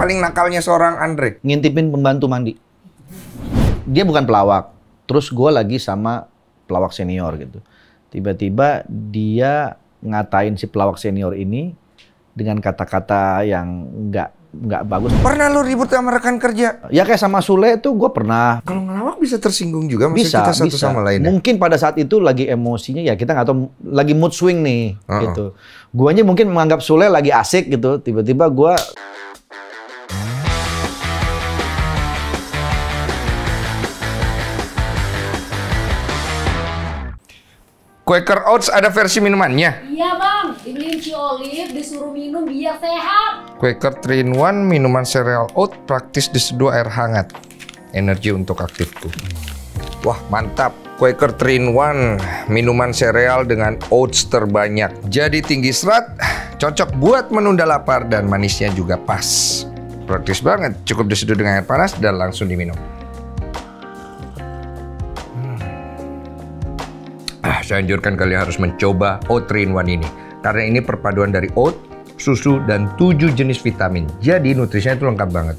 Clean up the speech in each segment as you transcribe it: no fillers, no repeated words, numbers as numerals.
paling nakalnya seorang Andre? Ngintipin pembantu mandi. Dia bukan pelawak. Terus gue lagi sama pelawak senior gitu. Tiba-tiba dia ngatain si pelawak senior ini dengan kata-kata yang nggak bagus. Pernah lu ribut sama rekan kerja? Ya kayak sama Sule tuh gue pernah. Kalau ngelawak bisa tersinggung juga, Bisa, maksudnya kita satu sama lain. Ya? Mungkin pada saat itu lagi emosinya ya kita nggak tahu, lagi mood swing nih gitu. Guanya mungkin menganggap Sule lagi asik gitu. Tiba-tiba gue Quaker Oats ada versi minumannya? Iya bang, dibeliin si Olive disuruh minum biar sehat. Quaker 3-in-1 minuman sereal oat praktis diseduh air hangat. Energi untuk aktifku. Wah mantap. Quaker 3-in-1 minuman sereal dengan oats terbanyak. Jadi tinggi serat, cocok buat menunda lapar dan manisnya juga pas. Praktis banget, cukup diseduh dengan air panas dan langsung diminum. Saya anjurkan kalian harus mencoba Oat 3-in-1 ini. Karena ini perpaduan dari oat, susu, dan 7 jenis vitamin. Jadi nutrisinya itu lengkap banget.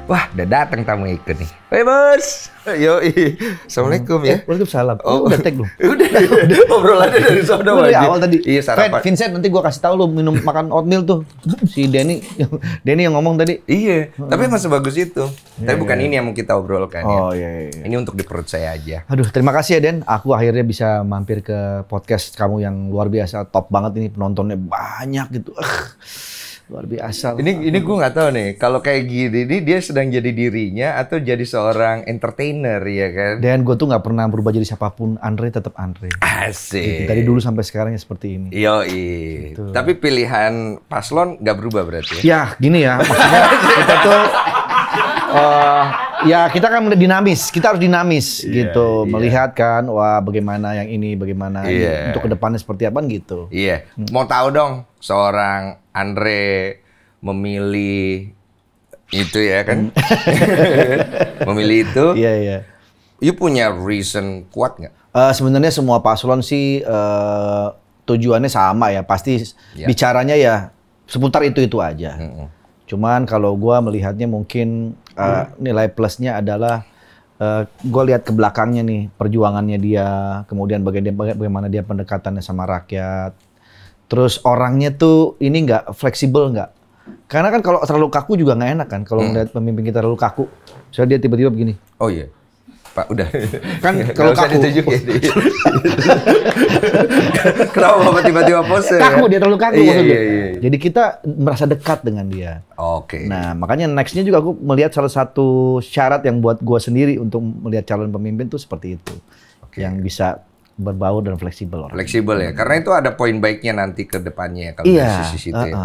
Wah, udah datang tamu ikut nih. Hei bos! Yoi. Assalamualaikum ya. Waalaikumsalam. Oh, Udah tag belum? Udah obrolannya dari sono Dari aja. awal tadi. Iya, sarapan. Vincent nanti gua kasih tahu lu makan oatmeal tuh. Si Denny yang ngomong tadi. Iya, tapi masih bagus itu. Tapi bukan ini yang mau kita obrolkan ya. Oh iya. Ini untuk di perut saya aja. Aduh, terima kasih ya Den. Aku akhirnya bisa mampir ke podcast kamu yang luar biasa, top banget ini, penontonnya banyak gitu. Luar biasa. Ini gue nggak tahu nih, kalau kayak gini nih dia sedang jadi dirinya atau jadi seorang entertainer ya kan? Dan gue tuh nggak pernah berubah jadi siapapun, Andre tetap Andre. Asik. Gitu. Dari dulu sampai sekarang ya seperti ini. Yoi. Gitu. Tapi pilihan paslon nggak berubah berarti ya? Ya gini ya, maksudnya kita tuh ya kita kan dinamis, kita harus dinamis gitu, melihat kan, wah bagaimana yang ini, bagaimana ini, untuk kedepannya seperti apa gitu. Iya. Mau tahu dong, seorang Andre memilih itu ya kan? Memilih itu. Iya. You punya reason kuat nggak? Sebenarnya semua paslon sih tujuannya sama ya, pasti bicaranya ya seputar itu aja. Cuman kalau gue melihatnya mungkin nilai plusnya adalah gue lihat ke belakangnya nih, perjuangannya dia, kemudian bagaimana dia pendekatannya sama rakyat. Terus orangnya tuh ini nggak fleksibel nggak? Karena kan kalau terlalu kaku juga nggak enak kan, kalau melihat pemimpin kita terlalu kaku. Soalnya dia tiba-tiba begini. Oh iya. Pak, udah. Kan kalau kaku. Kenapa Bapak tiba-tiba pose? Kaku, dia terlalu kaku maksudnya. Iya. Jadi kita merasa dekat dengan dia. Oke. Nah, makanya next-nya juga aku melihat salah satu syarat yang buat gua sendiri untuk melihat calon pemimpin tuh seperti itu. Yang bisa berbaur dan fleksibel orang. Fleksibel ya, karena itu ada poin baiknya nanti ke depannya kalau dari sisi situ ya.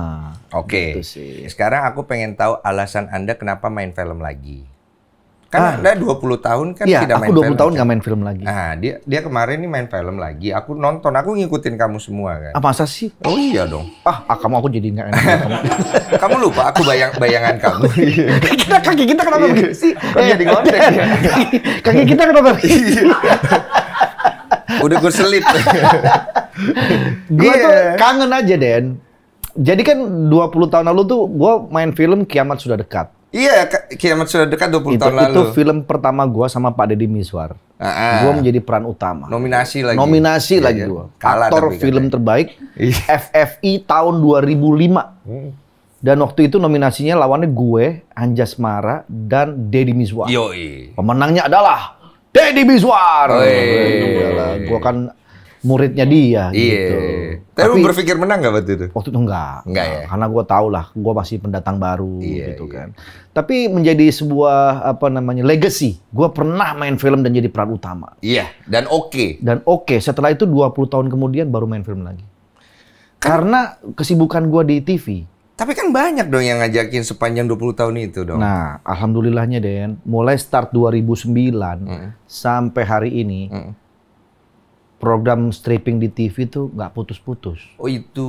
Oke. Gitu. Sekarang aku pengen tahu alasan Anda kenapa main film lagi. Kan Anda 20 tahun kan tidak main film. Iya, aku 20 tahun nggak main film lagi. Nah, dia kemarin nih main film lagi. Aku nonton, aku ngikutin kamu semua kan. Masa sih? Oh iya dong. Kamu aku jadi nggak enak. Kamu lupa aku bayangan kamu. Kaki kita kenapa begini sih? Kok jadi ngondek ya? Kaki kita kenapa begini? Udah gue selip. Gue tuh kangen aja, Den. Jadi kan 20 tahun lalu tuh gue main film Kiamat Sudah Dekat. Iya, Kiamat Sudah Dekat 20 tahun lalu. Itu film pertama gue sama Pak Deddy Mizwar. Gue menjadi peran utama. Nominasi lagi. Nominasi lagi gue. Aktor film terbaik FFI tahun 2005. Dan waktu itu nominasinya lawannya gue, Anjasmara, dan Deddy Mizwar. Yoi. Pemenangnya adalah Deddy Mizwar. Gue kan muridnya dia gitu. Tapi lu berpikir menang nggak waktu itu? Waktu itu enggak ya? Karena gue tau lah, gue masih pendatang baru gitu kan. Tapi menjadi sebuah legacy. Gue pernah main film dan jadi peran utama. Iya, dan oke. Setelah itu 20 tahun kemudian baru main film lagi. Karena kesibukan gue di TV. Tapi kan banyak dong yang ngajakin sepanjang 20 tahun itu dong. Nah, alhamdulillahnya Den, mulai start 2009 sampai hari ini, program stripping di TV tuh nggak putus-putus. Oh itu.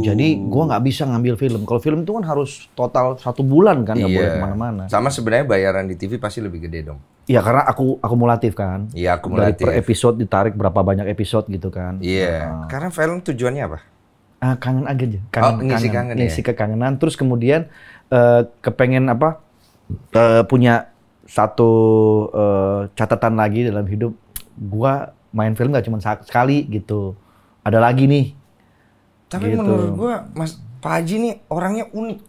Jadi gua nggak bisa ngambil film. Kalau film itu kan harus total 1 bulan kan, nggak boleh kemana-mana. Sama sebenarnya bayaran di TV pasti lebih gede dong. Iya, karena aku akumulatif kan. Iya, akumulatif. Dari per episode ditarik berapa banyak episode gitu kan. Iya. Karena film tujuannya apa? Kangen aja. Ngisi ya? kekangenan. Terus kemudian kepengen punya satu catatan lagi dalam hidup. Gua main film nggak cuma sekali gitu. Ada lagi nih. Tapi gitu. menurut gua Mas Pak Haji nih orangnya unik.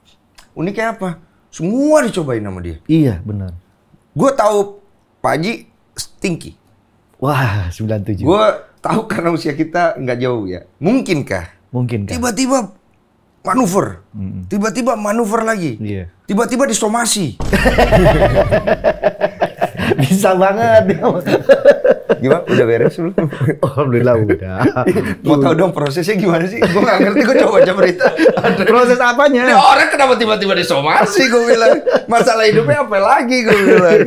Uniknya apa? Semua dicobain sama dia. Iya, benar. Gua tahu Pak Haji stinky. Wah, 97. Gua tahu karena usia kita nggak jauh ya. Mungkinkah? Mungkin kan? Tiba-tiba manuver. Tiba-tiba manuver lagi. Iya. Tiba-tiba disomasi. Bisa banget. Gimana? Udah beres belum? Alhamdulillah udah. Mau tahu dong prosesnya gimana sih? Gue nggak ngerti, gue coba baca berita. Proses apanya? Ini orang kenapa tiba-tiba disomasi, gue bilang. Masalah hidupnya apa lagi, gue bilang.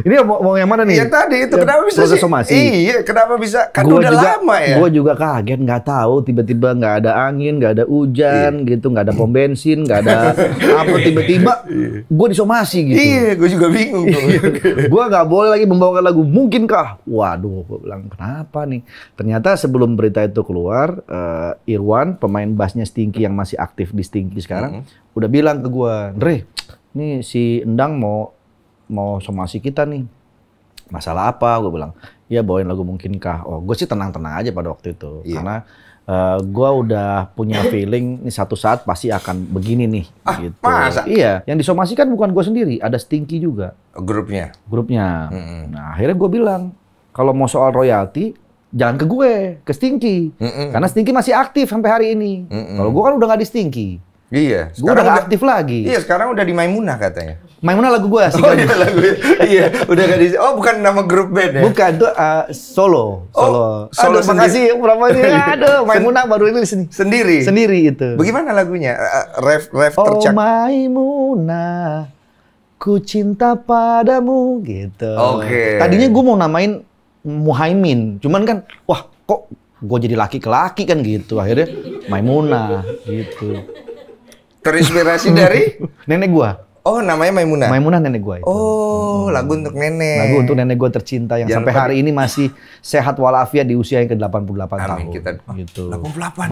Ini mau yang mana nih? Iya tadi itu, kenapa bisa proses sih? somasi? Iya, kenapa bisa? Kan Gua udah juga, lama ya. Gue juga kaget, nggak tahu. Tiba-tiba nggak ada angin, nggak ada hujan, gitu, nggak ada pom bensin, nggak ada apa. Tiba-tiba gue disomasi gitu. Iya, gue juga bingung. Gue nggak boleh lagi membawakan lagu. Mungkinkah? Waduh, gue bilang kenapa nih? Ternyata sebelum berita itu keluar, Irwan, pemain bassnya Stinky yang masih aktif di Stinky sekarang, udah bilang ke gue, Andre, nih si Endang mau somasi kita nih. Masalah apa? Gue bilang, ya bawain lagu Mungkinkah. Oh, gue sih tenang-tenang aja pada waktu itu, karena gue udah punya feeling nih satu saat pasti akan begini nih. Gitu. Masa? Iya, yang disomasikan bukan gue sendiri, ada Stinky juga. Grupnya. Nah, akhirnya gue bilang, kalau mau soal royalti, jangan ke gue, ke Stinky. Karena Stinky masih aktif sampai hari ini. Kalau gue kan udah nggak di Stinky. Iya. Gue udah nggak aktif lagi. Iya, sekarang udah di Maimunah katanya. Maimunah lagu gue sih. Oh iya, lagu. Iya, udah nggak di. Oh, bukan nama grup band ya? Bukan, itu solo. Solo Aduh, makasih promosinya. Aduh, Maimunah baru ini sini. Sendiri itu. Bagaimana lagunya? Ref Oh tercak. Maimunah, ku cinta padamu gitu. Oke. Tadinya gue mau namain Muhaimin, cuman kan, wah kok gue jadi laki-laki kan gitu. Akhirnya Maimunah gitu. Terinspirasi dari? Nenek gue. Oh, namanya Maimunah. Maimunah nenek gue itu. Oh, lagu untuk nenek. Lagu untuk nenek gue tercinta yang Jangan sampai lupa hari ini masih sehat walafiat di usia yang ke-88 tahun. Kita gitu. 88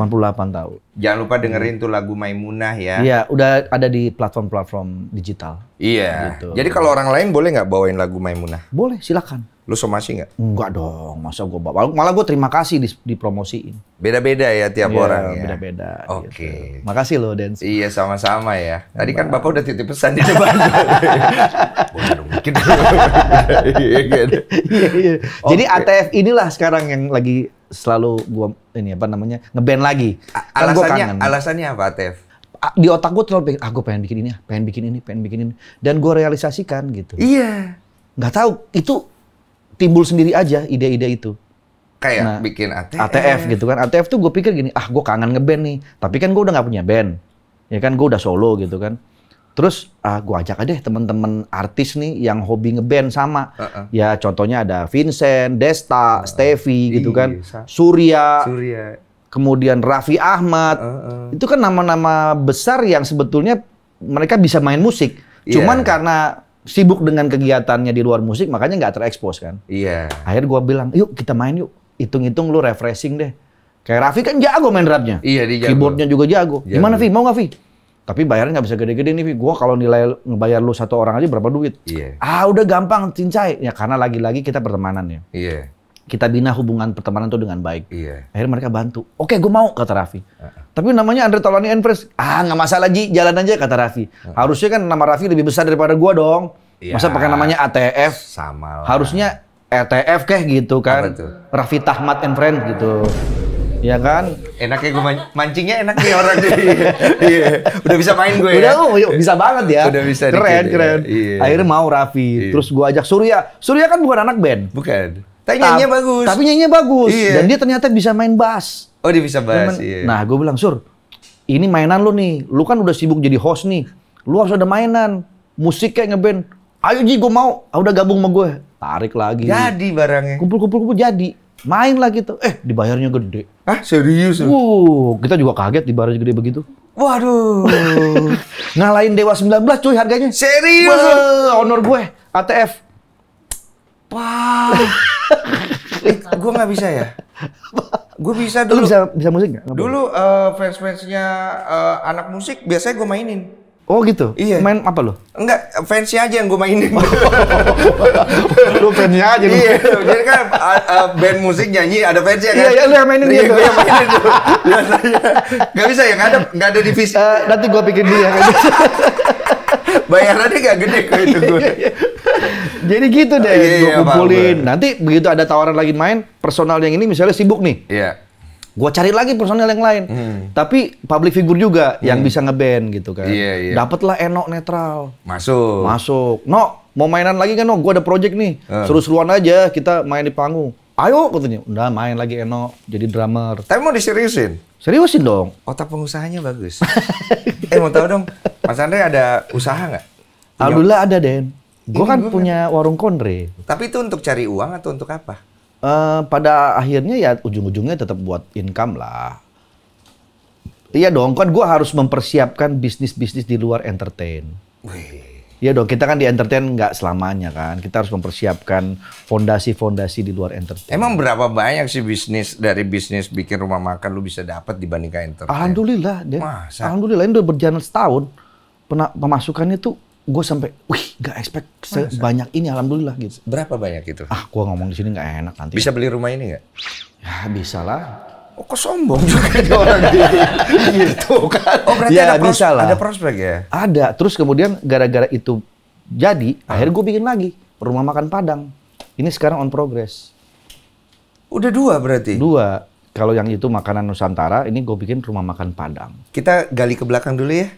tahun. Jangan lupa dengerin tuh lagu Maimunah ya. Iya, udah ada di platform-platform digital. Iya. Gitu. Jadi kalau orang lain boleh nggak bawain lagu Maimunah? Boleh, silakan. Lu somasi nggak? Enggak dong, masa gue bawa. Malah gue terima kasih dipromosiin. Beda-beda ya tiap orang ya. Beda-beda. Oke. Gitu. Makasih loh, Dens. Iya, sama-sama ya. Tadi kan Bapak udah titip pesan di depan. Mungkin. Iya. Jadi ATF inilah sekarang yang lagi selalu gue ngeband lagi. Kan gua kangen. Alasannya apa, Tef? Di otak gue terlalu pengen, gue pengen bikin ini, pengen bikin ini. Dan gue realisasikan gitu. Iya. Nggak tahu, itu timbul sendiri aja ide-ide itu. Kayak bikin ATF. ATF gitu kan. ATF tuh gue pikir gini, gue kangen ngeband nih. Tapi kan gue udah nggak punya band. Ya kan, gue udah solo gitu kan. Terus gue ajak aja teman-teman artis nih yang hobi ngeband sama. Ya contohnya ada Vincent, Desta, Stevie gitu kan. Surya. Kemudian Raffi Ahmad. Itu kan nama-nama besar yang sebetulnya mereka bisa main musik. Cuman karena sibuk dengan kegiatannya di luar musik, makanya nggak terekspos kan. Iya. Akhirnya gue bilang, yuk kita main yuk. Hitung-hitung lu refreshing deh. Kayak Raffi kan jago main rapnya. Iya, dia jago. Keyboardnya juga jago. Gimana Vi, mau nggak Vi? Tapi bayarnya nggak bisa gede-gede nih Vi. Gue kalau nilai ngebayar lu satu orang aja berapa duit? Iya. Udah gampang, cincai. Ya karena lagi-lagi kita pertemanan ya. Iya. Kita bina hubungan pertemanan itu dengan baik. Iya. Akhirnya mereka bantu. Oke, gue mau, kata Raffi. Tapi namanya Andre Taulani and Friends. Nggak masalah Ji, jalan aja, kata Raffi. Harusnya kan nama Raffi lebih besar daripada gue dong. Masa pakai namanya ATF? Sama lah. Harusnya ETF kayak gitu kan. Raffi Tahmat and Friends gitu. Ya kan? Enaknya gue mancingnya enak nih orang. Iya. Udah bisa main gue ya. Udah, bisa banget ya. Udah bisa. Keren. Iya. Akhirnya mau Raffi. Terus gue ajak Surya. Surya kan bukan anak band. Bukan. Tapi nyanyinya bagus. Tapi nyanyinya bagus. Iya. Dan dia ternyata bisa main bass. Oh, dia bisa bass. Iya. Nah, gue bilang, Sur, ini mainan lu nih. Lu kan udah sibuk jadi host nih. Lu harus ada mainan. Musik kayak ngeband. Ayo Ji, gue mau. Udah gabung sama gue. Tarik lagi. Jadi barangnya. Kumpul jadi. Main lah gitu. Dibayarnya gede. Serius? Kita juga kaget dibayarnya gede begitu. Waduh. Ngalahin Dewa 19 cuy harganya. Serius? Honor gue, ATF. Wah. Gue nggak bisa ya. Gue bisa Lu dulu. bisa musik nggak? Dulu fans-fansnya anak musik biasanya gue mainin. Oh gitu? Iya. Main apa lu? Enggak, fansnya aja yang gue mainin. Lu fansnya aja. Iya, jadi kan band musik nyanyi ada fansnya kan? Iya, lu yang mainin gitu. Gue yang mainin tuh. Biasanya. Gak bisa ya, nggak ada divisi. Nanti gua bikin dulu ya. Bayarannya gak gede kok itu gue. Jadi gitu deh, Iya, gua kumpulin. paham. Nanti begitu ada tawaran lagi main, personal yang ini misalnya sibuk nih. Iya. Gua cari lagi personel yang lain. Tapi public figure juga yang bisa ngeband gitu kan. Iya, iya. Dapatlah Eno netral. Masuk. Masuk. No, mau mainan lagi kan, No? Gua ada project nih. Seru-seruan aja kita main di panggung. Ayo katanya. Udah main lagi Eno jadi drummer. Tapi mau diseriusin? Seriusin dong. Otak pengusahanya bagus. Mau tahu dong, Mas Andre ada usaha nggak? Alhamdulillah ada, Den. Gua Ini kan gua punya warung kondre. Tapi itu untuk cari uang atau untuk apa? Pada akhirnya ya ujung-ujungnya tetap buat income lah. Iya dong, kan gue harus mempersiapkan bisnis-bisnis di luar entertain. Wih. Iya dong, kita kan di entertain nggak selamanya kan. Kita harus mempersiapkan fondasi-fondasi di luar entertain. Emang berapa banyak sih bisnis dari bisnis bikin rumah makan lu bisa dapat dibandingkan entertain? Alhamdulillah, Den. Masa? Alhamdulillah ini udah berjalan setahun. Pemasukannya tuh gue sampai, wih, nggak expect sebanyak ini, alhamdulillah gitu. Berapa banyak itu? Gue ngomong di sini nggak enak nanti. Bisa beli rumah ini nggak? Ya bisa lah. Oh, kok sombong juga dia orang gitu kan? Oh, berarti Ya, ada, bisa lah. ada prospek ya? Ada. Terus kemudian gara-gara itu jadi, akhirnya gue bikin lagi rumah makan Padang. Ini sekarang on progress. Udah 2 berarti? 2. Kalau yang itu makanan Nusantara, ini gue bikin rumah makan Padang. Kita gali ke belakang dulu ya.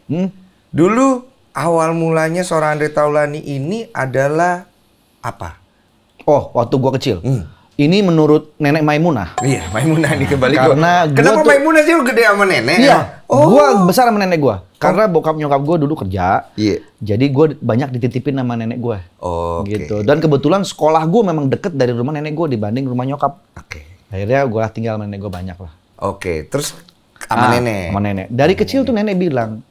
Dulu awal mulanya seorang Andre Taulani ini adalah apa? Oh, waktu gue kecil. Ini menurut Nenek Maimunah. Iya, Maimunah nih kembali Karena gua. Kenapa gua tuh- Maimunah sih lu gede sama nenek? Iya, Oh. gue besar sama nenek gue. Karena bokap nyokap gue dulu kerja. Iya. Jadi gue banyak dititipin sama nenek gue. Oh, oke. Gitu. Dan kebetulan sekolah gue memang deket dari rumah nenek gue dibanding rumah nyokap. Oke. Akhirnya gue tinggal sama nenek gue banyak lah. Oke, terus sama nenek. Sama nenek. Dari kecil tuh nenek bilang,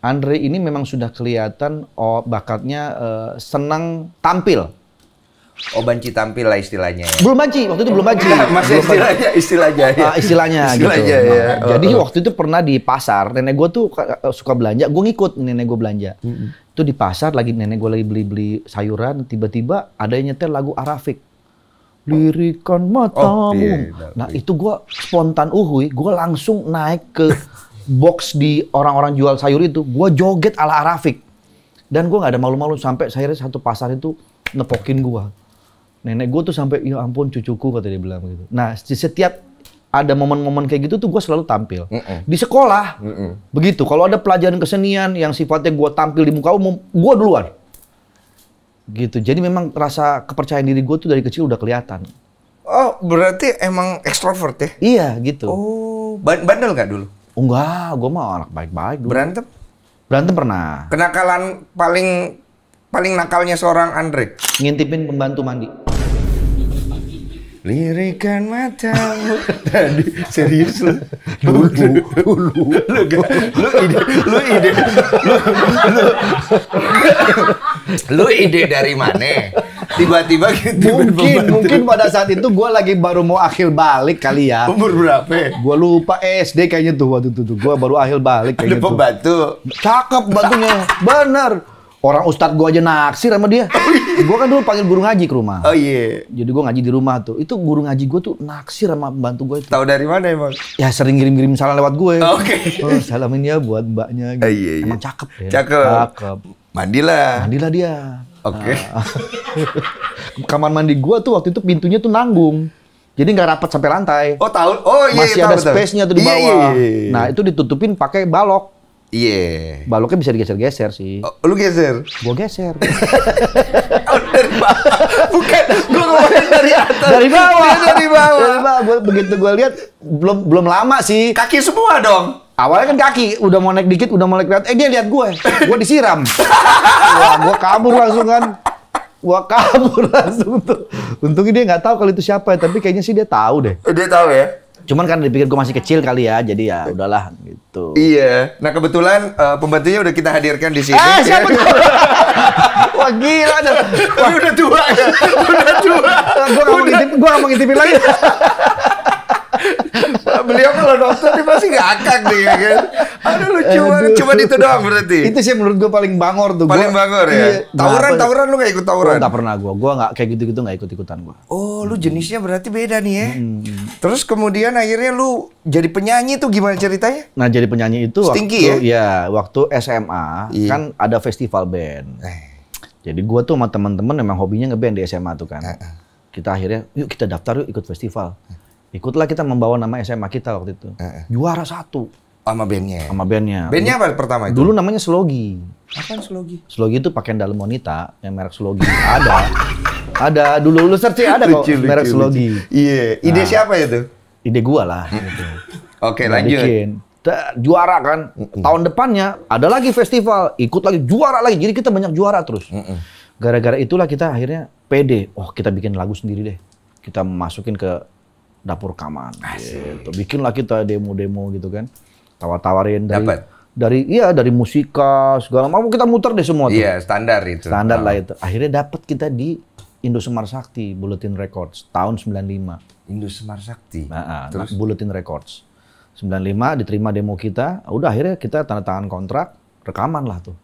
Andre ini memang sudah kelihatan bakatnya senang tampil. Oh, banci tampil lah istilahnya ya. Belum banci, waktu itu belum banci. Masih istilahnya ya. Istilahnya gitu. Istilahnya Nah, ya. Jadi waktu itu pernah di pasar, nenek gue tuh suka belanja, gue ngikut nenek gue belanja. Itu di pasar lagi nenek gue lagi beli-beli sayuran, tiba-tiba ada yang nyetel lagu Arafik. Lirikan matamu. iya. Nah itu gue spontan gue langsung naik ke box di orang-orang jual sayur itu, gue joget ala Arafik. Dan gue nggak ada malu-malu sampai akhirnya satu pasar itu nepokin gue. Nenek gue tuh sampai, ya ampun cucuku, kata dia bilang gitu. Nah setiap ada momen-momen kayak gitu tuh gue selalu tampil. Di sekolah, begitu. Kalau ada pelajaran kesenian yang sifatnya gue tampil di muka umum, gue duluan. Gitu. Jadi memang rasa kepercayaan diri gue tuh dari kecil udah kelihatan. Oh, berarti emang ekstrovert ya? Iya gitu. Oh, bandel nggak dulu? Enggak, gue mah anak baik-baik dulu. Berantem? Berantem pernah. Kenakalan paling nakalnya seorang Andre? Ngintipin pembantu mandi. Lirikan matamu tadi serius lu lu ide dari mana tiba-tiba gitu Mungkin pada saat itu gue lagi baru mau akhir balik kali ya. umur berapa Gue lupa SD kayaknya tuh waktu itu tuh. Gue baru akhir balik ada kayaknya tuh. pembantu Cakep bantunya, bener. Orang ustadz gue aja naksir sama dia. Gue kan dulu panggil guru ngaji ke rumah. oh iya Jadi gue ngaji di rumah tuh. Itu guru ngaji gue tuh naksir sama pembantu gue itu. tahu dari mana emang Ya sering ngirim-ngirim salam lewat gue. Oke. Oh, salamin ya buat mbaknya. Gitu. Iya, iya. Emang cakep ya. Cakep. Mandilah Mandilah dia. oke Kamar mandi gue tuh waktu itu pintunya tuh nanggung. Jadi nggak rapat sampai lantai. oh tahu oh iya Masih tahu, ada tahu. space-nya tuh di Iya, bawah. iya. Nah itu ditutupin pakai balok. Iya. Baloknya bisa digeser-geser sih. Oh, lu geser. Gue geser. Oh, dari bawah. Bukan, gua ngomongin dari atas. Dari bawah. Dia dari bawah. Dari bawah. Begitu gue lihat belum lama sih. Kaki semua dong. Awalnya kan kaki, udah mau naik dikit, udah mau naik lihat. Dia lihat gue disiram. Wah, gue kabur langsung kan. Gue kabur langsung tuh. Untungnya dia nggak tahu kalau itu siapa, tapi kayaknya sih dia tahu deh. Dia tahu ya. Cuman kan dipikir gue masih kecil kali ya, jadi ya udahlah gitu. Iya. Nah kebetulan pembantunya udah kita hadirkan di sini. Siapa tuh? Wah gila dah. Wah, udah tua ya. Udah tua. Gue nggak mau ngintipin lagi. Beliau kalau dokter dia pasti ngakak nih ya kan. Aduh lucu banget. Cuma itu doang berarti. Itu sih menurut gue paling bangor tuh. Paling bangor ya. Iya. Tawuran lu nggak ikut tawuran? Nggak pernah gue nggak kayak gitu-gitu nggak ikut-ikutan gue. Oh, lu jenisnya berarti beda nih ya. Terus kemudian akhirnya lu jadi penyanyi tuh gimana ceritanya? Nah jadi penyanyi itu Stinky waktu waktu SMA kan ada festival band. Jadi gue tuh sama teman-teman memang hobinya ngeband di SMA tuh kan. Kita akhirnya yuk kita daftar yuk ikut festival. Ikutlah kita membawa nama SMA kita waktu itu. Juara 1. Sama bandnya? Sama bandnya. Bandnya apa pertama itu? Dulu namanya Slogi. Apaan Slogi? Slogi itu pakaian dalam wanita, yang merek Slogi. Ada. Dulu lu search ada kok merek Slogi. Iya. Ide siapa itu? Ide gua lah. Gitu. Oke, lanjut. Juara kan. Tahun depannya ada lagi festival. Ikut lagi, juara lagi. Jadi kita banyak juara terus. Gara-gara itulah kita akhirnya pede. Oh kita bikin lagu sendiri deh. Kita masukin ke dapur rekaman, gitu. Bikinlah kita demo-demo gitu kan, tawar-tawarin dari musika segala macam kita muter deh semua tuh. Iya standar itu. Standar lah itu. Akhirnya dapat kita di Indosemar Sakti, Bulletin Records tahun 95. Indosemar Sakti. Terus Bulletin Records 95 diterima demo kita, udah akhirnya kita tanda tangan kontrak rekaman lah tuh.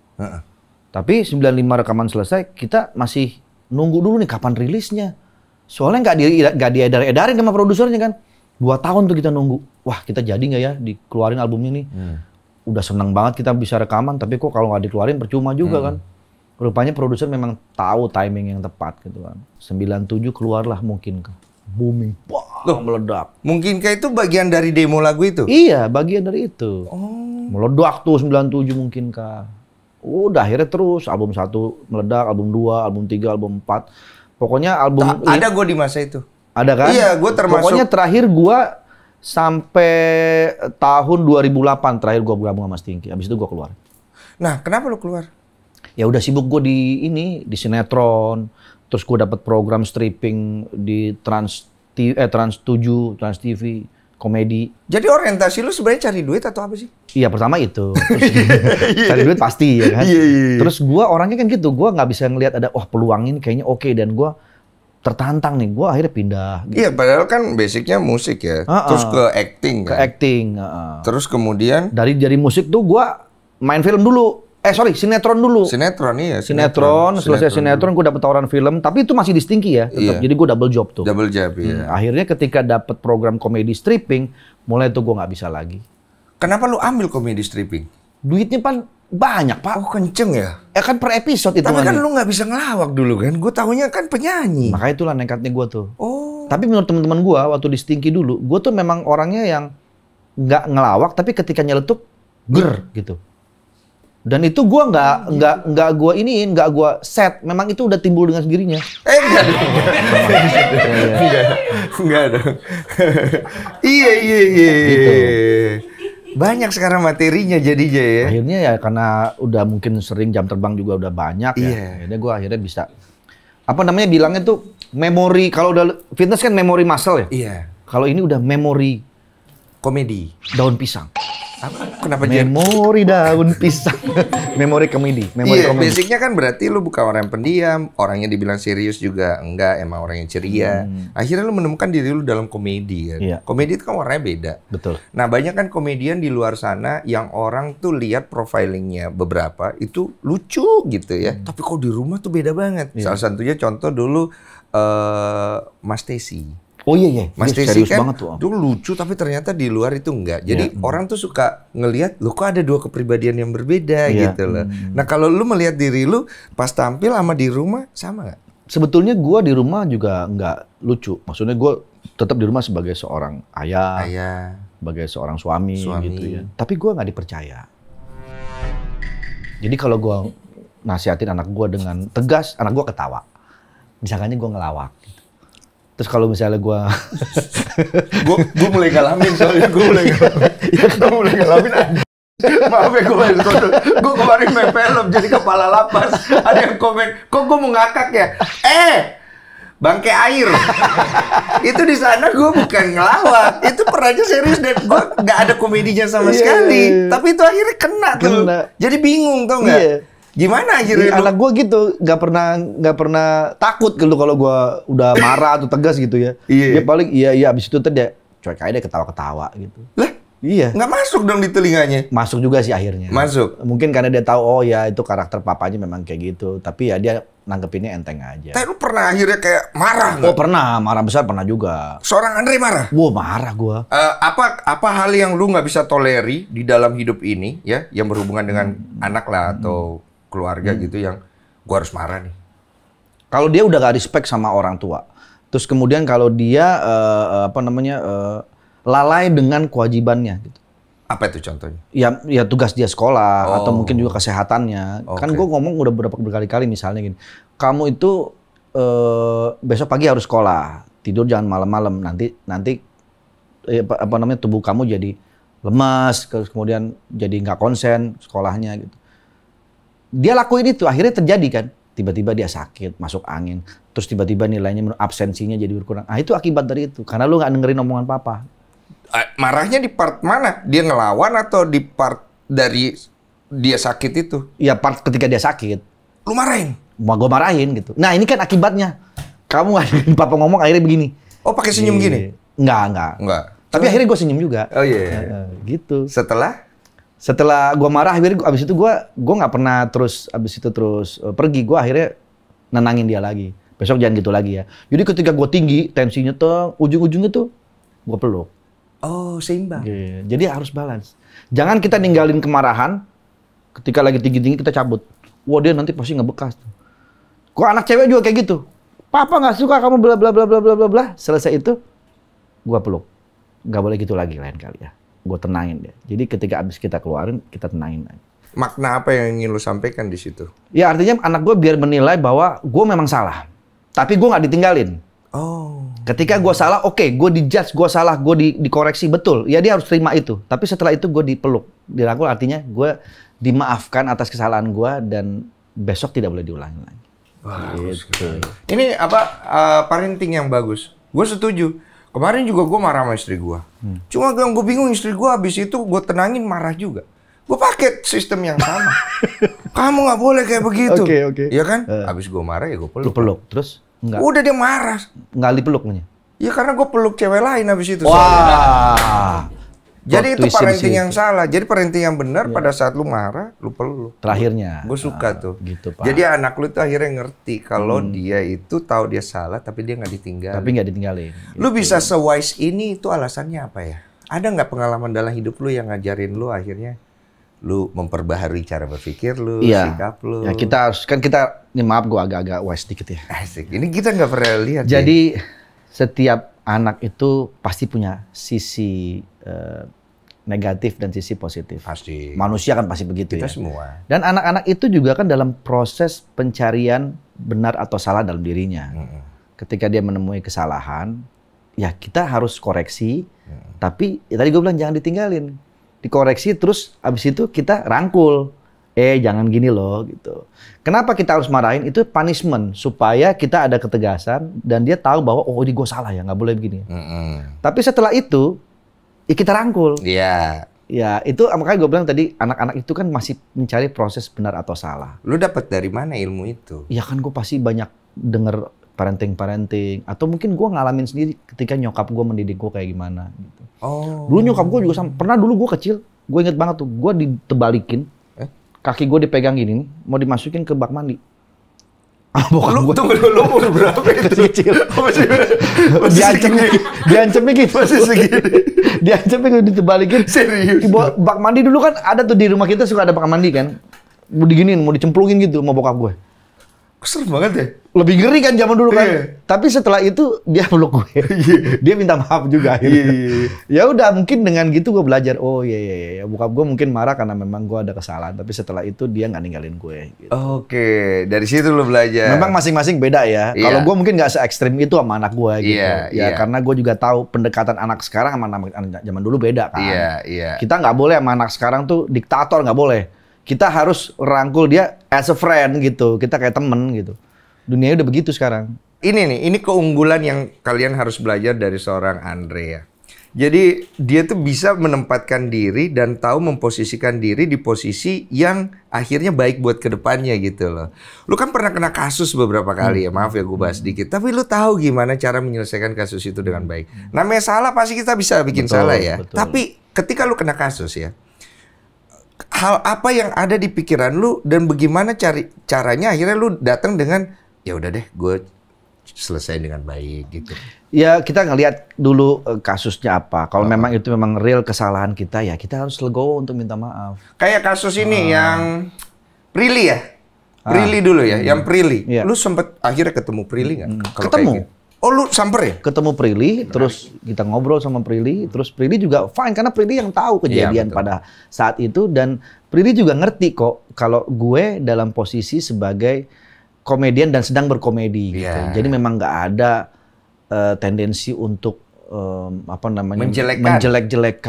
Tapi 95 rekaman selesai, kita masih nunggu dulu nih kapan rilisnya. Soalnya nggak diedar-edarin sama produsernya kan. 2 tahun tuh kita nunggu. Wah kita jadi nggak ya dikeluarin albumnya nih. Udah seneng banget kita bisa rekaman, tapi kok kalau nggak dikeluarin percuma juga kan. Rupanya produser memang tahu timing yang tepat gitu kan. 97 keluarlah Mungkin Kah. Booming. Wah, meledak. Mungkin Kah itu bagian dari demo lagu itu? Iya bagian dari itu. Meledak tuh 97 Mungkin Kah. Udah akhirnya terus album 1 meledak, album 2, album 3, album 4. Pokoknya album ada gue di masa itu. Ada kan? Iya, gue termasuk. Pokoknya terakhir gue sampai tahun 2008 terakhir gue gabung sama Stinky. Abis itu gue keluar. Nah, kenapa lu keluar? Ya udah sibuk gue di sinetron. Terus gue dapat program stripping di Trans 7, Trans TV, komedi. Jadi orientasi lu sebenarnya cari duit atau apa sih? Iya pertama itu. Cari duit pasti ya kan. Terus gue orangnya kan gitu, gue nggak bisa ngelihat ada peluang ini kayaknya oke, dan gue tertantang nih, gue akhirnya pindah. Gitu. Iya padahal kan basicnya musik ya, terus ke acting kan. Ke acting. Terus kemudian dari musik tuh gue main film dulu. Sinetron dulu. Sinetron iya. Sinetron. Selesai sinetron gue dapet tawaran film, tapi itu masih di Stinky ya. Tetap. Jadi gue double job tuh. Double job iya. Akhirnya ketika dapet program komedi stripping, mulai tuh gue nggak bisa lagi. Kenapa lu ambil komedi stripping? Duitnya kan banyak pak. Oh kenceng ya? Ya kan per episode itu. Tapi kan lu nggak bisa ngelawak dulu kan? Gue tahunya kan penyanyi. Makanya itulah nekatnya gue tuh. Oh. Tapi menurut teman-teman gue waktu di Stinky dulu, gue tuh memang orangnya yang nggak ngelawak, tapi ketika nyeletuk gitu. Dan itu gue nggak gue set. Memang itu udah timbul dengan sendirinya. Enggak dong. Iya. Gitu. Banyak sekarang materinya jadinya ya. Akhirnya ya karena udah mungkin sering jam terbang juga udah banyak ya. Iya. Akhirnya gue bisa bilangnya tuh memori. Kalau udah fitness kan memori muscle ya. Iya. Kalau ini udah memori komedi. Daun pisang. Kenapa memori daun pisang? Memori komedi. Iya, basicnya kan berarti lu bukan orang yang pendiam, orangnya dibilang serius juga enggak, emang orang yang ceria. Akhirnya lu menemukan diri lu dalam komedi kan. Iya. Komedi itu kan warnanya beda. Betul. Nah, banyak kan komedian di luar sana yang orang tuh lihat profilingnya beberapa itu lucu gitu ya. Tapi kok di rumah tuh beda banget. Iya. Salah satunya contoh dulu Mas Tesi. Oh iya. Mas Tesi serius kan banget tuh. dulu lucu tapi ternyata di luar itu enggak. Jadi orang tuh suka ngelihat, lu kok ada 2 kepribadian yang berbeda gitu loh. Nah kalau lu melihat diri lu pas tampil sama di rumah sama nggak? Sebetulnya gue di rumah juga nggak lucu. Maksudnya gue tetap di rumah sebagai seorang ayah, sebagai seorang suami gitu ya. Tapi gue nggak dipercaya. Jadi kalau gue nasihatin anak gue dengan tegas, anak gue ketawa. Disangkanya gue ngelawak. Terus kalau misalnya gue mulai ngalamin soalnya gue mulai ngalamin maaf ya gue kemarin main film jadi kepala lapas, ada yang komen kok gue mau ngakak ya, bangkai air. Itu di sana gue bukan ngelawak, itu perannya serius dan gue nggak ada komedinya sama sekali. Tapi itu akhirnya kena tuh. Jadi bingung tau nggak? Gimana akhirnya? Anak gue gitu, nggak pernah takut gitu kalau gue udah marah atau tegas gitu ya. Dia paling iya abis itu tuh dia cuek aja, dia ketawa-ketawa gitu. Lah? Iya. Nggak masuk dong di telinganya? Masuk juga sih akhirnya. Masuk? Mungkin karena dia tahu, oh ya itu karakter papanya memang kayak gitu. Tapi ya dia nanggepinnya enteng aja. Tapi lu pernah akhirnya kayak marah nggak? Oh pernah, marah besar pernah juga. Seorang Andre marah? Wah marah gua. Apa hal yang lu nggak bisa toleri di dalam hidup ini ya, yang berhubungan dengan anak lah atau keluarga gitu yang gua harus marah nih? Kalau dia udah gak respect sama orang tua. Terus kemudian kalau dia lalai dengan kewajibannya gitu. Apa itu contohnya? Ya tugas dia sekolah atau mungkin juga kesehatannya. Kan gue ngomong udah berkali-kali misalnya gini. Kamu itu besok pagi harus sekolah. Tidur jangan malam-malam. Nanti tubuh kamu jadi lemas, kemudian jadi nggak konsen sekolahnya gitu. Dia lakuin itu, akhirnya terjadi kan. Tiba-tiba dia sakit, masuk angin. Terus tiba-tiba nilainya absensinya jadi berkurang. Ah itu akibat dari itu. Karena lu nggak dengerin omongan papa. Marahnya di part mana? Dia ngelawan atau di part dari dia sakit itu? Ya part ketika dia sakit. Lu marahin? Mau gue marahin gitu. Nah ini kan akibatnya. Kamu nggak dengerin papa ngomong akhirnya begini. Oh pakai senyum gini? Enggak. Tapi akhirnya gue senyum juga. Oh iya. Gitu. Setelah gue marah, akhirnya abis itu gue nggak pernah terus pergi. Gue akhirnya nenangin dia lagi. Besok jangan gitu lagi ya. Jadi ketika gue tinggi, tensinya tuh ujung-ujungnya tuh gue peluk. Oh seimbang. Jadi harus balance. Jangan kita ninggalin kemarahan. Ketika lagi tinggi-tinggi kita cabut. Wah dia nanti pasti ngebekas. Kok anak cewek juga kayak gitu. Papa nggak suka kamu bla bla bla bla bla bla bla. Selesai itu, gue peluk. Nggak boleh gitu lagi lain kali ya. Gue tenangin dia. Jadi ketika abis kita keluarin, kita tenangin lagi. Makna apa yang ingin lu sampaikan di situ? Ya artinya anak gue biar menilai bahwa gue memang salah. Tapi gue nggak ditinggalin. Oh. Ketika gue salah, oke, gue dijudge, gue salah, gue dikoreksi, betul. Ya dia harus terima itu. Tapi setelah itu gue dipeluk. Dirangkul artinya gue dimaafkan atas kesalahan gue dan besok tidak boleh diulangi lagi. Wah, gitu. Ini parenting yang bagus. Gue setuju. Kemarin juga gue marah sama istri gue. Cuma yang gue bingung istri gue habis itu gue tenangin marah juga. Gue pakai sistem yang sama. Kamu nggak boleh kayak begitu. Oke. Iya kan? Habis gue marah ya gue peluk. Lu peluk, terus? Enggak. Udah dia marah. Nggak dipeluknya? Ya karena gue peluk cewek lain habis itu. Wah. Jadi itu parenting yang salah. Jadi parenting yang benar pada saat lu marah, lu peluk. Terakhirnya. Gue suka tuh. Gitu, Pak. Jadi anak lu tuh akhirnya ngerti kalau dia itu tahu dia salah, tapi dia nggak ditinggalin. Tapi nggak ditinggalin. Lu bisa se-wise ini itu alasannya apa ya? Ada nggak pengalaman dalam hidup lu yang ngajarin lu akhirnya lu memperbaharui cara berpikir lu, sikap lu? Ya kita harus, kan kita, ini maaf gue agak-agak wise dikit ya. Asik. Ini kita nggak pernah lihat. Jadi setiap anak itu pasti punya sisi negatif dan sisi positif. Pasti. Manusia kan pasti begitu kita ya. semua. Dan anak-anak itu juga kan dalam proses pencarian benar atau salah dalam dirinya. Ketika dia menemui kesalahan, ya kita harus koreksi. Tapi ya tadi gue bilang jangan ditinggalin. Dikoreksi terus abis itu kita rangkul. Jangan gini loh gitu. Kenapa kita harus marahin? Itu punishment supaya kita ada ketegasan dan dia tahu bahwa oh ini gue salah ya, nggak boleh begini. Tapi setelah itu ya kita rangkul. Iya. Ya itu makanya gue bilang tadi anak-anak itu kan masih mencari proses benar atau salah. Lu dapat dari mana ilmu itu? Ya kan gue pasti banyak denger parenting atau mungkin gue ngalamin sendiri ketika nyokap gue mendidik gue kayak gimana gitu. Oh. Dulu nyokap gue juga pernah dulu gue kecil, gue inget banget tuh, gue ditebalikin, kaki gue dipegang gini, mau dimasukin ke bak mandi. Lu tunggu dulu, umur berapa itu? Kecil. Diancamnya gitu. Masih segini. Diancamnya gitu, ditebalikin. Serius? Bak mandi dulu kan ada tuh di rumah kita suka ada bak mandi kan. Mau diginiin, mau dicemplungin gitu sama bokap gue. Serem banget ya? Lebih ngeri kan zaman dulu kan. Tapi setelah itu dia peluk gue. Dia minta maaf juga akhirnya. Ya udah mungkin dengan gitu gue belajar. Oh iya. Bokap gue mungkin marah karena memang gue ada kesalahan. Tapi setelah itu dia nggak ninggalin gue. Gitu. Oke, dari situ lo belajar. Memang masing-masing beda ya. Kalau gue mungkin nggak se-ekstrim itu sama anak gue gitu. Karena gue juga tahu pendekatan anak sekarang sama anak zaman dulu beda kan. Kita nggak boleh sama anak sekarang tuh diktator, nggak boleh. Kita harus rangkul dia as a friend gitu. Kita kayak temen gitu. Dunianya udah begitu sekarang. ini keunggulan yang kalian harus belajar dari seorang Andre ya. Jadi dia tuh bisa menempatkan diri dan tahu memposisikan diri di posisi yang akhirnya baik buat kedepannya gitu loh. Lu kan pernah kena kasus beberapa kali ya, maaf ya gue bahas dikit. Tapi lu tahu gimana cara menyelesaikan kasus itu dengan baik. Namanya salah pasti kita bisa bikin salah ya. Betul. Tapi ketika lu kena kasus ya, hal apa yang ada di pikiran lu dan bagaimana caranya akhirnya lu datang dengan ya udah deh gue selesai dengan baik gitu. Ya kita ngelihat dulu kasusnya apa. Kalau memang itu memang real kesalahan kita ya kita harus legowo untuk minta maaf. Kayak kasus ini yang Prilly ya? Prilly dulu ya, yang Prilly. Iya. Lu sempet akhirnya ketemu Prilly nggak? Kalau Ketemu. kayak gitu? Oh lu samperin? Ketemu Prilly, terus kita ngobrol sama Prilly, terus Prilly juga fine karena Prilly yang tahu kejadian betul. pada saat itu dan Prilly juga ngerti kok kalau gue dalam posisi sebagai komedian dan sedang berkomedi gitu. Iya. Jadi memang nggak ada tendensi untuk menjelek-jelekan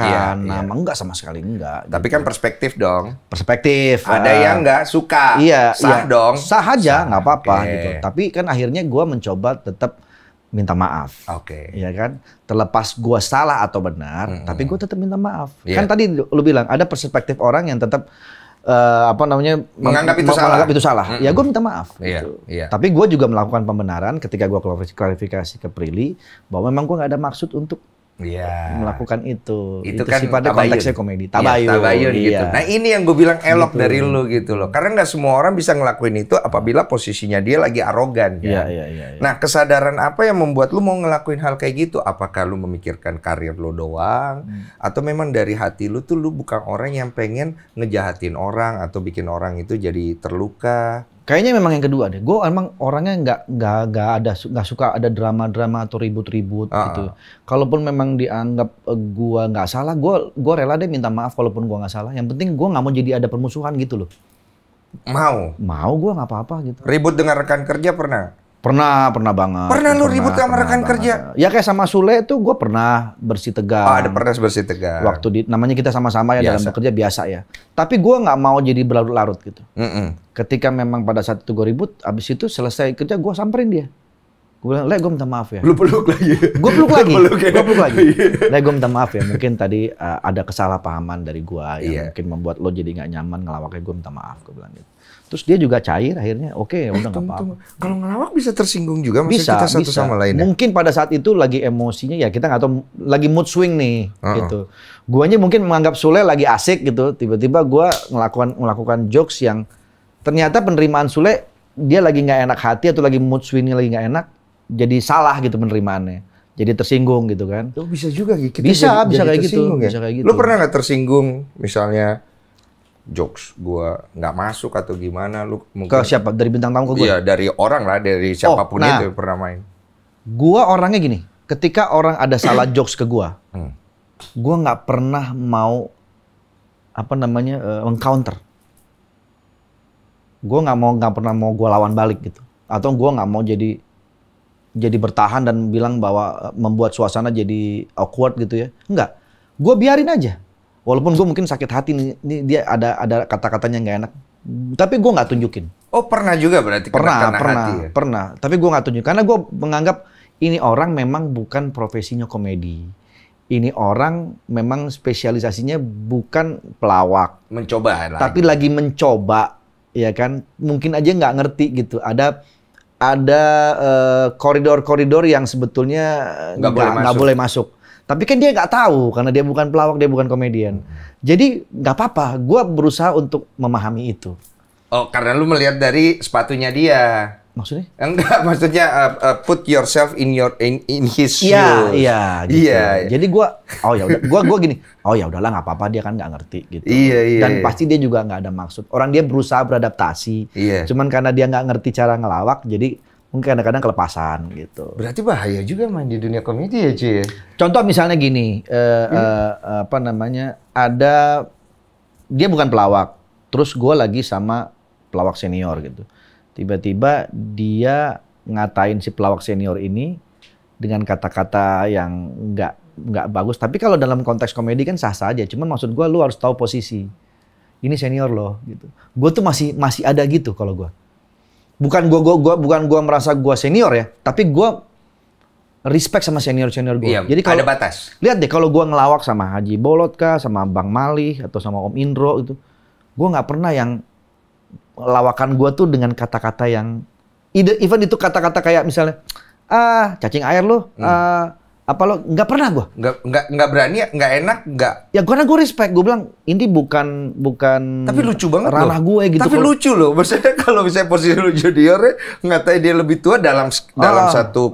Iya, nama, enggak sama sekali enggak. Tapi kan perspektif dong. Perspektif. Ada yang nggak suka. Iya, Sah iya. dong. Sah aja, nggak apa-apa Oke. gitu. Tapi kan akhirnya gue mencoba tetap minta maaf. Oke. Ya kan? Terlepas gue salah atau benar, tapi gue tetap minta maaf. Iya. Kan tadi lu bilang ada perspektif orang yang tetap Menganggap itu salah. menganggap itu salah. Ya gue minta maaf. Iya, Gitu. iya. Tapi gue juga melakukan pembenaran ketika gue klarifikasi ke Prilly bahwa memang gue nggak ada maksud untuk Iya. melakukan itu. Itu kan sifatnya tabayun. konteksnya komedi. Iya, Tabayun. tabayun Iya. gitu. Nah ini yang gue bilang elok Gitu. dari lu gitu loh. Karena nggak semua orang bisa ngelakuin itu apabila posisinya dia lagi arogan kan. Iya. Nah kesadaran apa yang membuat lu mau ngelakuin hal kayak gitu? Apakah lu memikirkan karir lu doang? Atau memang dari hati lu tuh lu bukan orang yang pengen ngejahatin orang atau bikin orang itu jadi terluka? Kayaknya memang yang kedua deh. Gue emang orangnya nggak suka ada drama-drama atau ribut-ribut gitu. Kalaupun memang dianggap gue nggak salah, gue rela deh minta maaf kalaupun gue nggak salah. Yang penting gue nggak mau jadi ada permusuhan gitu loh. Mau gue nggak apa-apa gitu. Ribut dengan rekan kerja pernah? Pernah banget. Pernah lu ribut sama rekan banget. kerja? Ya kayak sama Sule tuh gue pernah bersih tegang. Ada pernah bersih tegang. Waktu namanya kita sama-sama ya dalam Biasa. bekerja biasa ya. Tapi gue nggak mau jadi berlarut-larut gitu. Ketika memang pada saat itu gue ribut, abis itu selesai kerja gue samperin dia. Gue bilang, gue minta maaf ya. Lu peluk lagi. Gue peluk lagi. Peluk ya? Gue peluk lagi. Gue minta maaf ya. Mungkin tadi ada kesalahpahaman dari gue yang mungkin membuat lo jadi nggak nyaman ngelawaknya. Gue minta maaf. Gue bilang gitu. Terus dia juga cair akhirnya. Oke, udah nggak apa-apa. Kalau ngelawak bisa tersinggung juga maksudnya Bisa, kita satu bisa. sama lain ya? Mungkin pada saat itu lagi emosinya ya kita nggak tahu lagi mood swing nih gitu. Guanya mungkin menganggap Sule lagi asik gitu. Tiba-tiba gua melakukan jokes yang ternyata penerimaan Sule dia lagi nggak enak hati atau lagi mood swingnya lagi nggak enak. Jadi salah gitu penerimaannya. Jadi tersinggung gitu kan. Oh, bisa juga gitu. Bisa kayak gitu. Bisa kayak gitu. Lu pernah nggak tersinggung misalnya jokes gua nggak masuk atau gimana lu mungkin Ke siapa? Dari bintang tamu ke gue? Iya, dari orang lah, dari siapapun nah. itu yang pernah main. Gua orangnya gini, ketika orang ada salah jokes ke gua nggak pernah mau meng-counter. Gua nggak pernah mau gua lawan balik gitu. Atau gua nggak mau jadi bertahan dan bilang bahwa membuat suasana jadi awkward gitu ya. Enggak. Gua biarin aja. Walaupun gue mungkin sakit hati nih dia ada kata-katanya nggak enak. Tapi gue nggak tunjukin. Oh, pernah juga berarti kena hati ya? Pernah. Tapi gue nggak tunjukin karena gue menganggap ini orang memang bukan profesinya komedi. Ini orang memang spesialisasinya bukan pelawak. Mencoba lagi. Tapi lagi mencoba, ya kan? Mungkin aja nggak ngerti gitu. Ada koridor-koridor yang sebetulnya nggak boleh masuk. Tapi kan dia nggak tahu karena dia bukan pelawak, dia bukan komedian. Jadi nggak apa-apa. Gue berusaha untuk memahami itu. Oh, karena lu melihat dari sepatunya dia. Maksudnya? Enggak, maksudnya put yourself in his shoes. Iya, gitu. Iya. Jadi gue gini. Oh ya udahlah nggak apa-apa, dia kan nggak ngerti gitu. Iya. Dan pasti dia juga nggak ada maksud. Orang dia berusaha beradaptasi. Iya. Cuman karena dia nggak ngerti cara ngelawak, jadi mungkin kadang-kadang kelepasan gitu. Berarti bahaya juga main di dunia komedi ya, Ci? Contoh misalnya gini, ada dia bukan pelawak, terus gue lagi sama pelawak senior gitu. Tiba-tiba dia ngatain si pelawak senior ini dengan kata-kata yang nggak bagus. Tapi kalau dalam konteks komedi kan sah-sah aja. Cuman maksud gue lu harus tahu posisi. Ini senior loh gitu. Gue tuh masih ada gitu kalau gue. bukan gua merasa gua senior ya, tapi gua respect sama senior gua. Iya, Jadi kalau ada batas. Lihat deh kalau gua ngelawak sama Haji Bolot kah, sama Bang Malih atau sama Om Indro itu, gua nggak pernah yang lawakan gua tuh dengan kata-kata yang even itu kata-kata kayak misalnya cacing air lo, apa lo, nggak pernah gua. Nggak berani, nggak enak, nggak. Ya karena gue respect, gue bilang ini bukan Tapi lucu banget ranah loh. gue gitu. Tapi lucu loh, maksudnya kalau misalnya posisi lu junior ngatain dia lebih tua dalam satu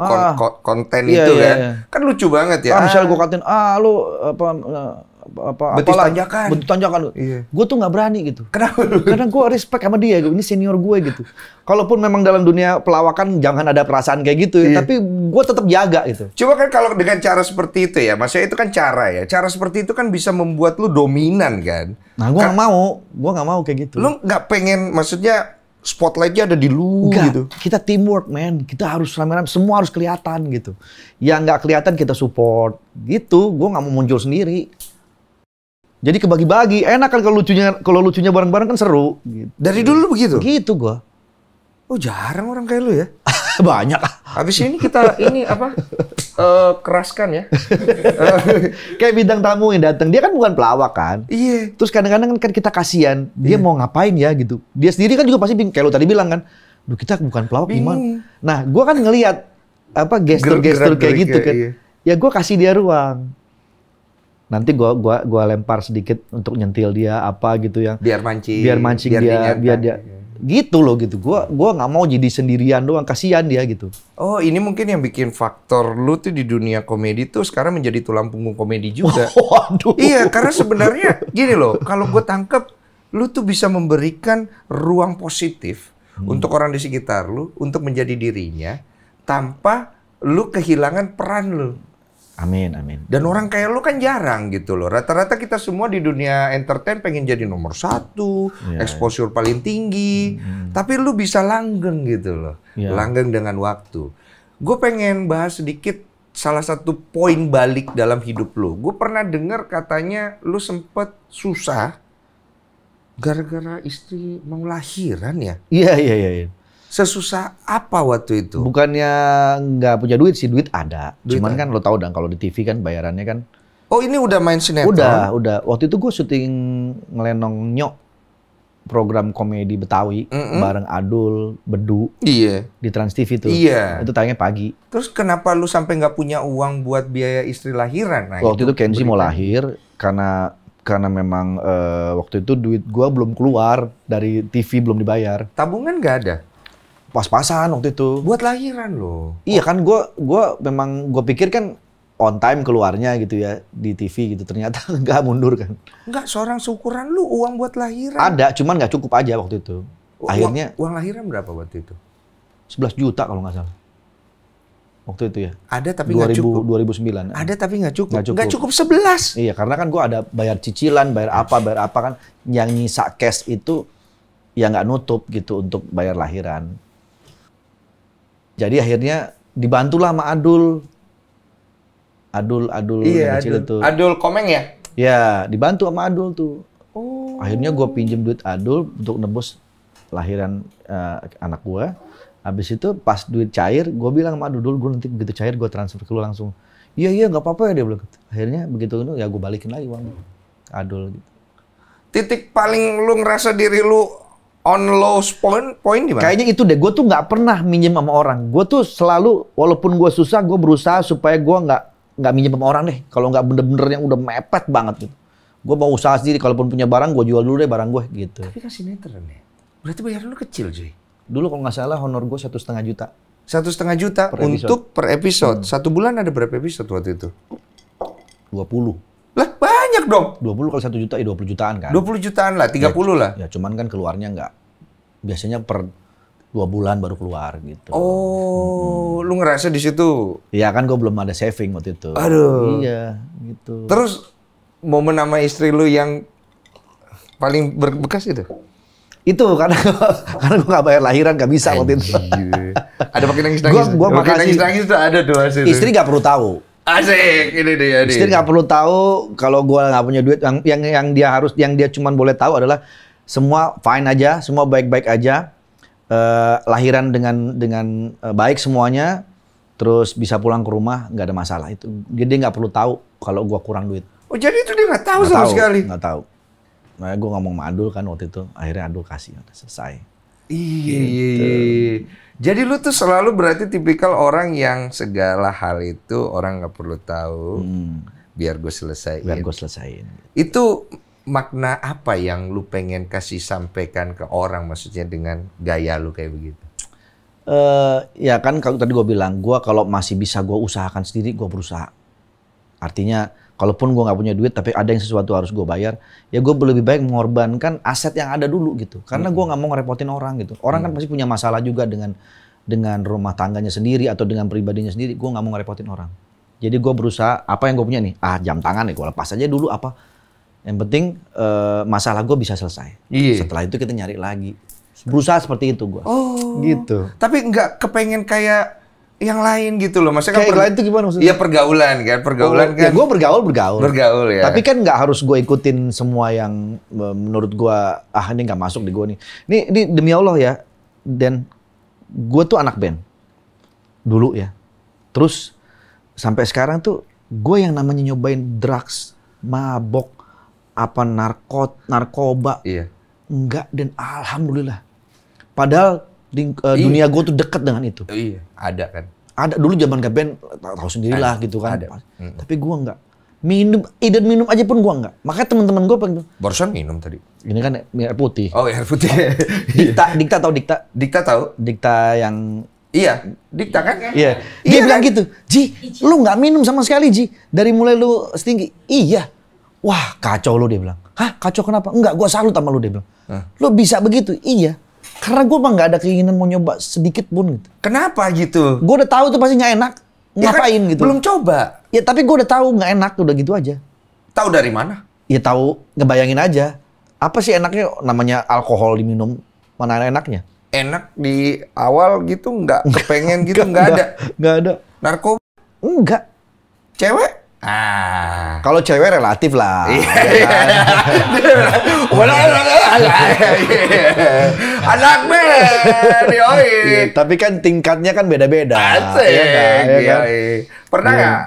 konten itu iya, kan, iya. kan lucu banget ya. Misalnya gue katain, lu Betis apalah, tanjakan. betis tanjakan. Iya. Gue tuh nggak berani gitu. Kenapa? Karena gue respect sama dia, ini senior gue gitu. Kalaupun memang dalam dunia pelawakan jangan ada perasaan kayak gitu, Iya. tapi gue tetap jaga gitu. Coba kan kalau dengan cara seperti itu ya, maksudnya itu kan cara ya. Cara seperti itu kan bisa membuat lu dominan kan. Nah, gue nggak mau kayak gitu. Lu nggak pengen, maksudnya spotlightnya ada di lu Enggak, gitu. kita teamwork, man. Kita harus rame-rame, semua harus kelihatan gitu. Yang nggak kelihatan kita support gitu. Gue nggak mau muncul sendiri. Jadi kebagi-bagi, enak kan kalau lucunya bareng-bareng kan seru. Gitu. Dari dulu begitu? Gitu gue. Oh jarang orang kayak lu ya. Banyak. Habis ini kita keraskan ya. Kayak bintang tamu yang datang, dia kan bukan pelawak kan. Iya. Terus kadang-kadang kan kita kasihan, dia mau ngapain ya gitu. Dia sendiri kan juga pasti bingung, kayak lu tadi bilang kan. Duh, kita bukan pelawak gimana? Nah, gue kan ngelihat gestur-gestur kayak gitu kan. Iya. Ya gue kasih dia ruang. Nanti gua lempar sedikit untuk nyentil dia apa gitu yang Biar mancing dia, biar dia gitu loh gitu. Gua nggak mau jadi sendirian doang, kasihan dia gitu. Oh, ini mungkin yang bikin faktor lu tuh di dunia komedi tuh sekarang menjadi tulang punggung komedi juga. Waduh. Iya, karena sebenarnya gini loh, kalau gue tangkep, lu tuh bisa memberikan ruang positif untuk orang di sekitar lu untuk menjadi dirinya tanpa lu kehilangan peran lu. Amin. Dan orang kayak lu kan jarang gitu loh. Rata-rata kita semua di dunia entertain pengen jadi nomor 1, exposure paling tinggi. Tapi lu bisa langgeng gitu loh. Langgeng dengan waktu. Gue pengen bahas sedikit salah satu poin balik dalam hidup lu. Gue pernah dengar katanya lu sempet susah gara-gara istri mau lahiran ya? Iya. Sesusah apa waktu itu? Bukannya nggak punya duit sih, duit ada. Duit Cuman ada. kan lo tau dong kalau di TV kan bayarannya kan. Oh, ini udah main sinetron? Udah. Waktu itu gue syuting ngelenong Nyok, program komedi Betawi bareng Adul, Bedu Iya. di Trans TV tuh. Iya. Itu tayangnya pagi. Terus kenapa lu sampai nggak punya uang buat biaya istri lahiran? Nah, Waktu itu Kenzi mau lahir karena memang waktu itu duit gua belum keluar dari TV, belum dibayar. Tabungan nggak ada? Pas-pasan waktu itu. Buat lahiran loh. Iya kan gua pikir kan on time keluarnya gitu ya di TV gitu. Ternyata nggak, mundur kan. Nggak, seorang syukuran lu uang buat lahiran. Ada, cuman nggak cukup aja waktu itu. Akhirnya Uang lahiran berapa waktu itu? 11 juta kalau nggak salah. Waktu itu ya. Ada tapi nggak cukup. 2009. Ada tapi nggak cukup. Nggak cukup. Nggak cukup 11. Iya, karena kan gua ada bayar cicilan, bayar apa kan. Yang nyisa cash itu ya nggak nutup gitu untuk bayar lahiran. Jadi akhirnya dibantulah sama Adul Iya, yang kecil itu. Adul Komeng ya? Ya, dibantu sama Adul tuh. Oh. Akhirnya gue pinjem duit Adul untuk nebus lahiran anak gue. Habis itu pas duit cair, gue bilang sama Adul, gue nanti begitu cair gue transfer ke lu langsung. Iya nggak apa-apa ya, dia bilang. Akhirnya begitu itu ya gue balikin lagi uang Adul gitu. Titik paling lu ngerasa diri lu on low point di mana? Kayaknya itu deh, gue tuh nggak pernah minjem sama orang. Gue tuh selalu, walaupun gue susah, gue berusaha supaya gue nggak minjem sama orang deh. Kalau nggak bener-bener yang udah mepet banget gitu. Gue mau usaha sendiri, kalaupun punya barang, gue jual dulu deh barang gue gitu. Tapi kan sinetron ya? Berarti bayaran lu kecil cuy? Dulu kalau nggak salah honor gue 1,5 juta. 1,5 juta untuk per episode. Satu bulan ada berapa episode waktu itu? 20. Lah banyak dong. 20 kali 1 juta ya 20 jutaan kan. 20 jutaan lah, 30 lah. Ya cuman kan keluarnya nggak. Biasanya per 2 bulan baru keluar gitu. Oh, lu ngerasa di situ? Iya kan gue belum ada saving waktu itu. Aduh. Iya gitu. Terus momen sama istri lu yang paling berbekas itu? Itu karena gue nggak bayar lahiran, nggak bisa waktu itu. Ada pakai nangis-nangis. Gua makasih. Nangis-nangis tuh ada tuh hasilnya. Istri nggak perlu tahu. Asik, ini dia nih. Istri nggak perlu tahu kalau gue nggak punya duit. Yang dia cuman boleh tahu adalah semua fine aja, semua baik-baik aja. lahiran dengan baik semuanya, terus bisa pulang ke rumah nggak ada masalah itu. Dia nggak perlu tahu kalau gua kurang duit. Oh jadi itu dia nggak tahu sama sekali? Nggak tahu. Nah, gue ngomong sama Adul kan waktu itu, akhirnya Adul kasih, udah selesai. Iya. Gitu. Jadi lu tuh selalu berarti tipikal orang yang segala hal itu orang nggak perlu tahu, biar gue selesaiin. Biar gue selesaiin. Itu makna apa yang lu pengen kasih sampaikan ke orang, maksudnya dengan gaya lu kayak begitu? Ya kan kalau tadi gue bilang, gue kalau masih bisa gue usahakan sendiri, gue berusaha. Artinya, kalaupun gue nggak punya duit, tapi ada yang sesuatu harus gue bayar, ya gue lebih baik mengorbankan aset yang ada dulu gitu. Karena gue nggak mau ngerepotin orang gitu. Orang kan pasti punya masalah juga dengan rumah tangganya sendiri atau dengan pribadinya sendiri. Gue nggak mau ngerepotin orang. Jadi gue berusaha, apa yang gue punya nih? Jam tangan nih, gue lepas aja dulu apa. Yang penting masalah gue bisa selesai. Iya. Setelah itu kita nyari lagi. Berusaha seperti itu gue. Oh. Gitu. Tapi nggak kepengen kayak yang lain gitu loh, maksudnya Kayak yang lain itu gimana maksudnya? Iya pergaulan kan, pergaulan kan. Ya gue bergaul. Bergaul ya. Tapi kan nggak harus gue ikutin semua yang menurut gue, ini nggak masuk di gue nih. Ini demi Allah ya, dan gue tuh anak band dulu ya. Terus sampai sekarang tuh gue yang namanya nyobain drugs, mabok, apa narkoba, Iya. enggak, dan alhamdulillah. Padahal dunia gue tuh dekat dengan itu. Iya, ada kan. Ada dulu zaman ke band, tahu sendirilah gitu kan. Ada. Tapi gue enggak. Minum aja pun gue enggak. Makanya teman-teman gue pengen. Barusan minum tadi. Ini kan air putih. Oh, air putih. Dikta tahu Dikta? Dikta tahu? Dikta yang Iya, Dikta kan? iya. Dia Iya bilang kan? gitu, Ji, lu nggak minum sama sekali Ji. Dari mulai lu setinggi. Iya. Wah, kacau lu, dia bilang. Hah, kacau kenapa? Enggak, gue salut sama lu, dia bilang. Lu bisa begitu? Iya. Karena gue mah nggak ada keinginan mau nyoba sedikit pun gitu. Kenapa gitu? Gue udah tahu tuh pasti nggak enak. Ya kan, Ngapain gitu? Belum coba. Ya tapi gue udah tahu nggak enak, udah gitu aja. Tahu dari mana? Ya tahu, ngebayangin aja. Apa sih enaknya namanya alkohol diminum? Mana enaknya? Enak di awal gitu, nggak kepengen gitu, nggak ada. Nggak ada. Narkoba? Enggak. Cewek? Kalau cewek relatif lah. Anak band, yoi. Iya, tapi kan tingkatnya kan beda-beda. Asik, Iya nggak? Iya kan? yoi. Pernah nggak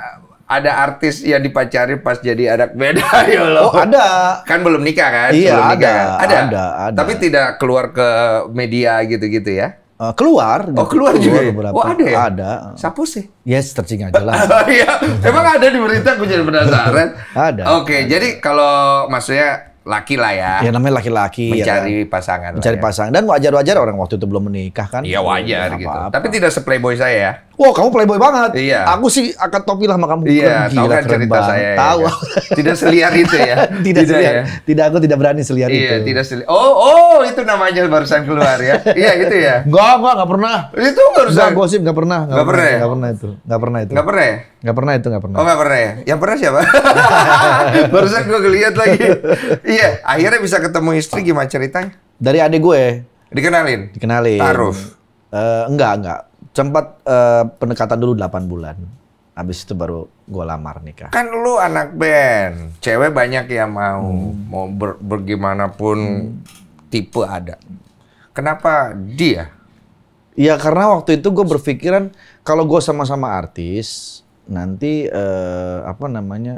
ada artis yang dipacari pas jadi anak band? Ayo lo. Oh ada. Kan belum nikah kan? Iya, Belum nikah ada, kan? ada. Tapi tidak keluar ke media gitu-gitu ya? Keluar. Oh keluar juga ya? Beberapa. Oh ada ya? Ada. Siapa sih? Ya searching aja lah. Iya, emang ada di berita, gue jadi penasaran. Ada. Oke, jadi kalau maksudnya laki lah ya. Ya namanya laki-laki. Mencari ya kan? pasangan. Mencari lah ya. pasangan. Dan wajar-wajar orang waktu itu belum menikah kan. Iya wajar Ya, gitu. apa-apa. Tapi tidak se-playboy saya ya. Wah kamu playboy banget. Iya. Aku sih angkat topi lah sama kamu. Iya, tahu Gila, kan keren cerita banget. saya. ya Tahu. kan? Tidak seliar itu ya. Tidak seliar. ya. Tidak, aku tidak berani seliar itu. Iya, tidak seliar. Oh, itu namanya barusan keluar ya. Iya, gitu ya. Nggak pernah. Itu barusan. Nggak gosip, nggak pernah. Nggak pernah ya? Nggak pernah itu. Nggak pernah itu. Nggak pernah ya? Nggak pernah itu, nggak pernah. Oh, nggak pernah ya? Yang pernah siapa? Barusan gue ngeliat lagi. Iya, akhirnya bisa ketemu istri, gimana ceritanya? Dari adik gue. Dikenalin? Dikenalin. Taruh? Enggak. Sempat pendekatan dulu 8 bulan. Habis itu baru gue lamar nikah. Kan lu anak band, cewek banyak yang mau bergimanapun tipe ada. Kenapa dia? Iya karena waktu itu gue berpikiran kalau gue sama-sama artis nanti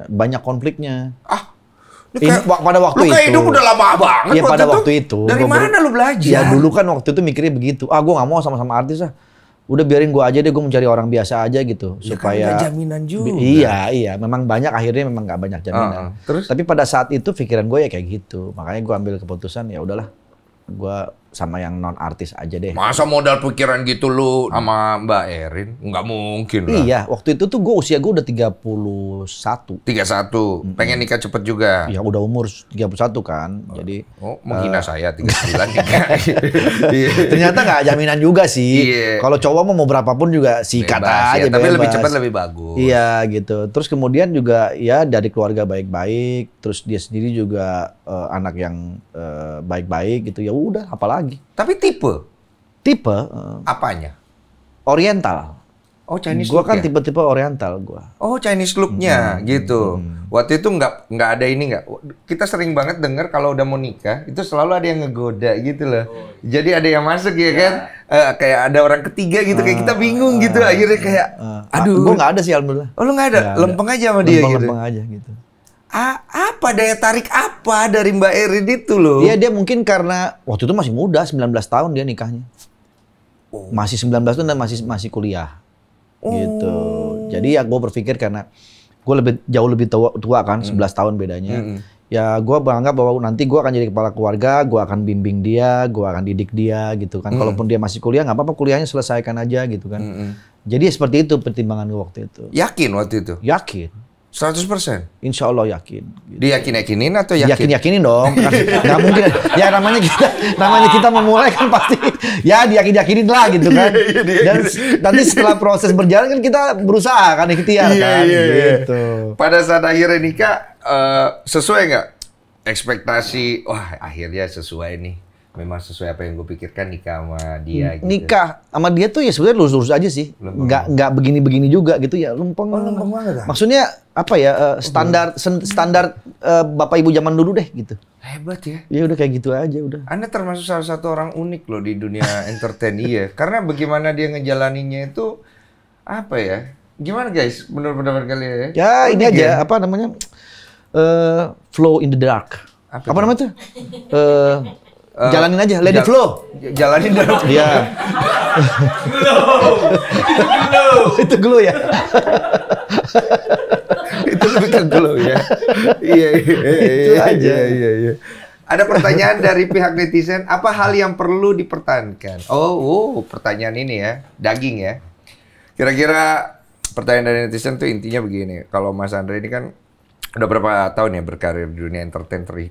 banyak konfliknya. Pada waktu lu itu. kayak hidup udah lama banget. Iya pada waktu itu. Dari mana lu belajar? Ya dulu kan waktu itu mikirnya begitu. Gue nggak mau sama-sama artis ah. Udah biarin gue aja deh, gue mencari orang biasa aja gitu. Ya supaya kan ada jaminan juga. Iya. Memang banyak, akhirnya memang nggak banyak jaminan. Terus? Tapi pada saat itu pikiran gue ya kayak gitu. Makanya gue ambil keputusan ya udahlah. Gue sama yang non artis aja deh. Masa modal pikiran gitu lu sama Mbak Erin? Nggak mungkin lah. Iya, waktu itu tuh usia gue udah 31. 31. Pengen nikah cepet juga. Ya udah umur 31 kan. Jadi menghina saya 39 Iya. ternyata nggak jaminan juga sih. Iya. Kalau cowok mau berapapun juga sikat Bebas, aja ya, tapi lebih bebas. cepat lebih bagus. Iya gitu. Terus kemudian juga ya dari keluarga baik-baik, terus dia sendiri juga anak yang baik-baik gitu. Ya udah, apalagi. Tapi tipe Tipe apanya? Oriental. Oh, Chinese Gua look kan ya? tipe-tipe Oriental gua. Oh, Chinese look-nya gitu. Waktu itu nggak ada ini nggak? Kita sering banget dengar kalau udah mau nikah itu selalu ada yang ngegoda gitu loh. Jadi ada yang masuk ya kan? Kayak ada orang ketiga gitu, kayak kita bingung gitu. Akhirnya kayak, aduh. Gua nggak ada sih alhamdulillah. Oh, lu nggak ada? Nggak Lempeng aja sama dia gitu. Lempeng aja gitu. Apa daya tarik apa dari Mbak Erin itu loh? Iya, dia mungkin karena waktu itu masih muda, 19 tahun dia nikahnya. Masih 19 tahun dan masih kuliah. Gitu. Jadi ya gue berpikir karena gue jauh lebih tua kan, 11 tahun bedanya. Ya gue beranggap bahwa nanti gue akan jadi kepala keluarga, gue akan bimbing dia, gue akan didik dia gitu kan. Kalaupun dia masih kuliah, nggak apa-apa kuliahnya selesaikan aja gitu kan. Jadi seperti itu pertimbangan gue waktu itu. Yakin waktu itu? Yakin. 100%? Insya Allah yakin. Gitu. Diyakin-yakinin atau yakin? Yakin-yakinin dong. Nggak mungkin. Ya namanya kita memulai kan pasti ya diyakin-yakinin lah gitu kan. Dan nanti setelah proses berjalan kan kita berusaha kan ikhtiar kan. Gitu. Pada saat akhirnya nikah, sesuai nggak ekspektasi? Wah, akhirnya sesuai nih. Memang sesuai apa yang gue pikirkan nikah sama dia gitu. Nikah sama dia tuh ya sebenarnya lurus-lurus aja sih. Nggak begini-begini juga gitu ya. Lempeng. Oh, lempeng banget. Maksudnya apa ya, standar bapak ibu zaman dulu deh gitu. Hebat ya. Ya udah kayak gitu aja udah. Anda termasuk salah satu orang unik loh di dunia entertain iya. Karena bagaimana dia ngejalaninnya itu apa ya? Gimana guys? Menurut pendapat kalian ya? Ya ini aja apa namanya? Flow in the dark. Apa namanya tuh? Jalanin aja, let it flow. Jalanin dong. Iya. Itu glow ya. Itu lebih ke glow ya. Iya. Itu aja. Iya. Ada pertanyaan dari pihak netizen, apa hal yang perlu dipertahankan? Oh, pertanyaan ini ya, daging ya. Kira-kira pertanyaan dari netizen tuh intinya begini, kalau Mas Andre ini kan udah berapa tahun ya berkarir di dunia entertain dari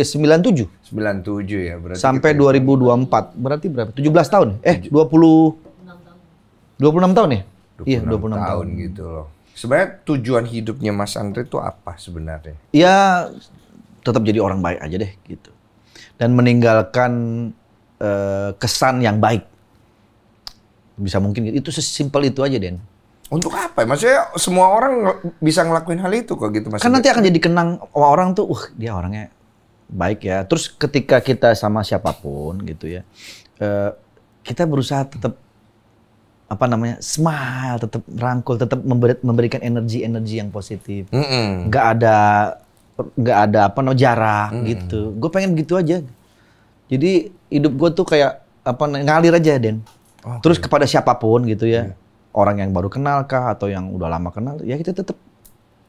97 97 ya berarti sampai 2024 berarti berapa 17 tahun 26 tahun ya 26 iya 26 tahun gitu loh. Sebenarnya tujuan hidupnya Mas Andre itu apa sebenarnya? Ya tetap jadi orang baik aja deh gitu dan meninggalkan kesan yang baik bisa mungkin itu sesimpel itu aja Den. Untuk apa? Maksudnya semua orang bisa ngelakuin hal itu kok gitu Mas. Kan nanti akan jadi kenang orang tuh, dia orangnya baik ya. Terus ketika kita sama siapapun gitu ya, kita berusaha tetap apa namanya smile, tetap rangkul, tetap memberikan energi yang positif. Nggak ada apa namanya jarak gitu. Gue pengen gitu aja. Jadi hidup gue tuh kayak apa ngalir aja Den. Okay. Terus kepada siapapun gitu ya. Orang yang baru kenal kah atau yang udah lama kenal, ya kita tetap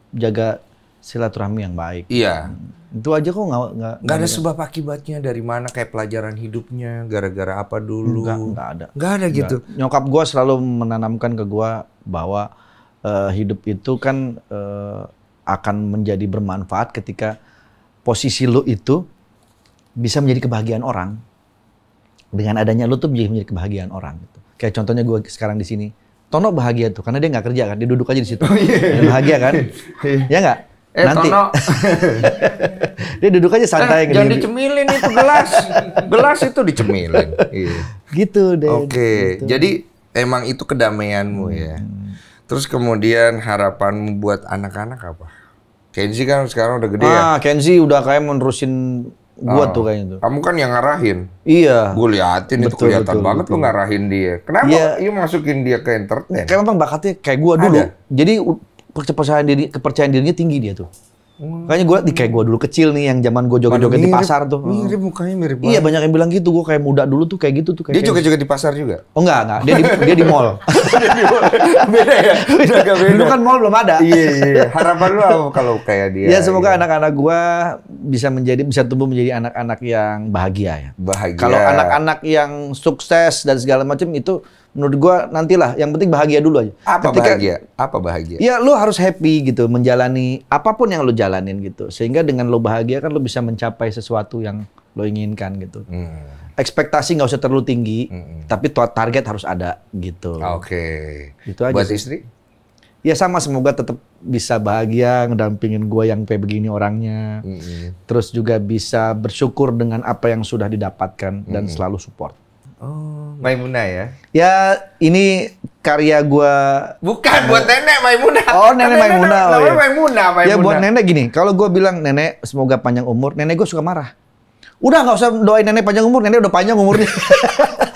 jaga silaturahmi yang baik. Iya. Itu aja kok nggak ada sebab akibatnya dari mana kayak pelajaran hidupnya gara-gara apa dulu. Nggak ada. Nggak ada gitu. Nyokap gue selalu menanamkan ke gue bahwa hidup itu kan akan menjadi bermanfaat ketika posisi lu itu bisa menjadi kebahagiaan orang. Dengan adanya lu tuh menjadi kebahagiaan orang. Gitu. Kayak contohnya gue sekarang di sini. Tono bahagia tuh, karena dia nggak kerja kan, dia duduk aja di situ. Dia bahagia kan? Ya nggak? Nanti. Tono. Dia duduk aja santai. Jangan dicemilin itu gelas. Gelas itu dicemilin. Gitu deh. Oke, gitu. Jadi emang itu kedamaianmu ya. Terus kemudian harapanmu buat anak-anak apa? Kenzi kan sekarang udah gede ya? Kenzi udah kayak menerusin gua tuh kayaknya tuh. Kamu kan yang ngarahin. Iya. Gue liatin itu kelihatan banget lu ngarahin dia. Kenapa lu masukin dia ke entertain? Kayak memang bakatnya kayak gua dulu. Jadi kepercayaan dirinya tinggi dia tuh. Kayaknya gue kayak gue dulu kecil nih yang zaman gue joget-joget di pasar tuh. Mirip mukanya mirip banget. Iya banyak yang bilang gitu, gue kayak muda dulu tuh kayak gitu tuh. Dia joget-joget di pasar juga? Oh enggak. Dia di mall. Beda ya? Beda. Dulu kan mall belum ada. Iya. Harapan lu apa kalau kayak dia? Ya semoga anak-anak gue bisa tumbuh menjadi anak-anak yang bahagia ya. Bahagia. Kalau anak-anak yang sukses dan segala macam itu menurut gue nantilah, yang penting bahagia dulu aja. Apa bahagia? Ya lu harus happy gitu, menjalani apapun yang lu jalanin gitu. Sehingga dengan lu bahagia kan lu bisa mencapai sesuatu yang lu inginkan gitu. Ekspektasi nggak usah terlalu tinggi, tapi target harus ada gitu. Oke. Gitu aja. Buat istri? Ya sama, semoga tetap bisa bahagia, ngedampingin gue yang kayak begini orangnya. Terus juga bisa bersyukur dengan apa yang sudah didapatkan dan selalu support. Oh, Maimunah ya? Ya ini karya gua. Bukan buat nenek Maimunah. Oh, nenek Maimunah. Oh, ya. Maimunah. Ya buat nenek gini, kalau gua bilang nenek semoga panjang umur, nenek gua suka marah. Udah nggak usah doain nenek panjang umur, nenek udah panjang umurnya.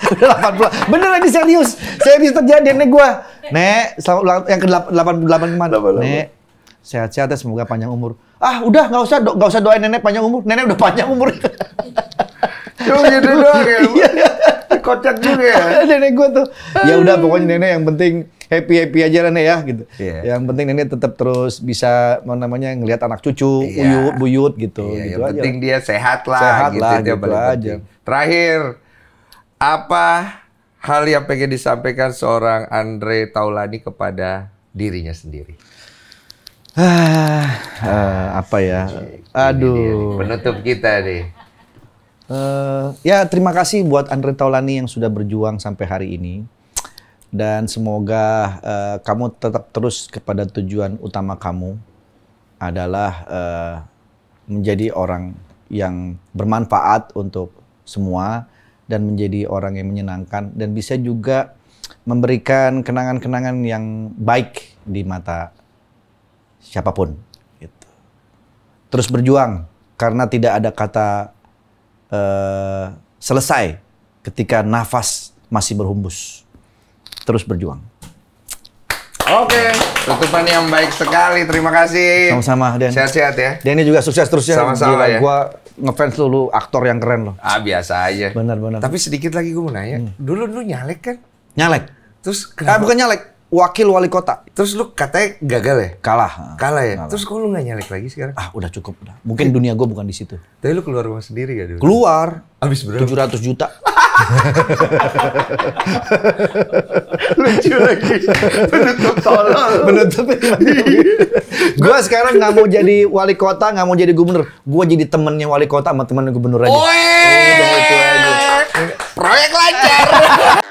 Udah 80. Beneran ini serius. Serius terjadi nenek gua. Nek, yang ke-88 kemana? Nek, sehat-sehat ya, semoga panjang umur. Ah, udah nggak usah doain nenek panjang umur. Nenek udah panjang umur. Cuma gitu doang ya. Kocak juga ya. Nenek gua tuh. Ya udah pokoknya nenek yang penting happy aja lah nek ya gitu. Yeah. Yang penting nenek tetap terus bisa ngelihat anak cucu, buyut gitu. Yeah, gitu yang aja. penting dia sehat lah. Sehat gitu, lah, itu gitu aja. penting. Terakhir, apa hal yang pengen disampaikan seorang Andre Taulani kepada dirinya sendiri? Apa ya? Aduh. Penutup kita nih. Ya terima kasih buat Andre Taulani yang sudah berjuang sampai hari ini. Dan semoga kamu tetap terus kepada tujuan utama kamu adalah menjadi orang yang bermanfaat untuk semua dan menjadi orang yang menyenangkan dan bisa juga memberikan kenangan-kenangan yang baik di mata siapapun. Gitu. Terus berjuang karena tidak ada kata selesai ketika nafas masih berhembus. Terus berjuang. Oke, tutupan yang baik sekali. Terima kasih. Sama-sama, Den. Sehat-sehat ya. Denny juga sukses terus ya. Sama-sama ya. Gua ngefans lu aktor yang keren loh. Ah, biasa aja. Benar. Tapi sedikit lagi gue mau nanya. Dulu lu nyalek kan? Nyalek. Terus kenapa? Bukan nyalek, wakil wali kota. Terus lu katanya gagal ya? Kalah Ya? Kalah. Terus kok lu nggak nyalek lagi sekarang? Udah cukup udah. Mungkin dunia gua bukan di situ. Tapi lu keluar rumah sendiri gak dulu? Keluar. Abis berapa? 700 juta. Lucu lagi. Penutup tolol. Gua sekarang nggak mau jadi wali kota, nggak mau jadi gubernur. Gua jadi temennya wali kota sama temennya gubernur aja. Proyek lancar.